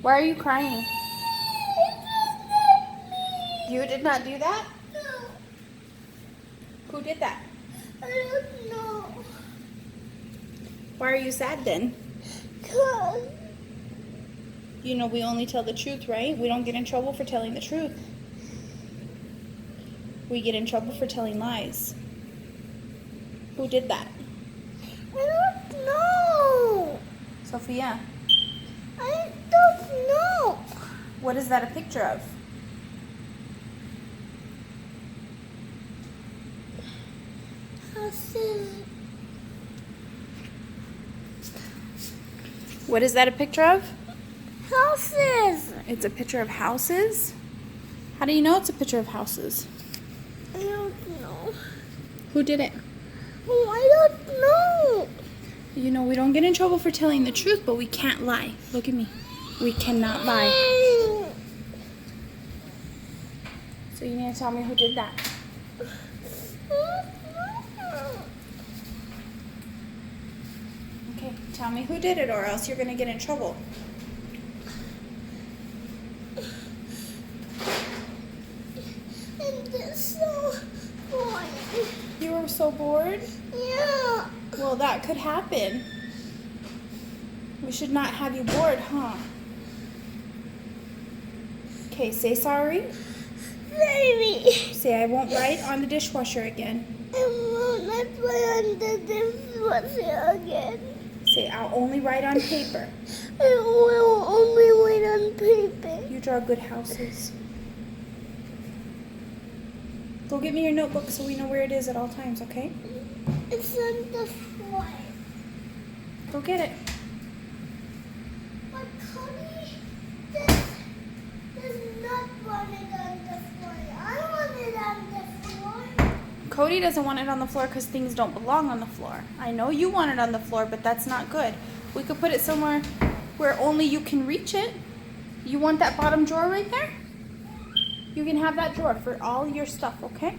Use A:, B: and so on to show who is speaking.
A: Why are you crying? You did not do that?
B: No.
A: Who did that?
B: I don't know.
A: Why are you sad then?
B: Cause
A: You know we only tell the truth, right? We don't get in trouble for telling the truth. We get in trouble for telling lies. Who did that?
B: I don't know.
A: Sophia,
B: I don't know.
A: what is that a picture of?
B: Houses.
A: What is that a picture of?
B: Houses.
A: It's a picture of houses? How do you know it's a picture of houses?
B: I don't know.
A: Who did it?
B: Oh, I don't know.
A: You know, we don't get in trouble for telling the truth, but we can't lie. Look at me. We cannot lie. So you need to tell me who did that. Okay, tell me who did it or else you're going to get in trouble.
B: And it's so boring.
A: You were so bored?
B: Yeah.
A: Well, that could happen. We should not have you bored, huh? Okay, say sorry.
B: Baby.
A: Say I won't write on the dishwasher again.
B: I will not play on the dishwasher again.
A: Say I'll only write on paper.
B: I will only write on paper.
A: You draw good houses. Go get me your notebook so we know where it is at all times, okay?
B: It's on the floor.
A: Go get it.
B: But Cody does not want it on the floor. I want it on the floor.
A: Cody doesn't want it on the floor because things don't belong on the floor. I know you want it on the floor, but that's not good. We could put it somewhere where only you can reach it. You want that bottom drawer right there? You can have that drawer for all your stuff, okay?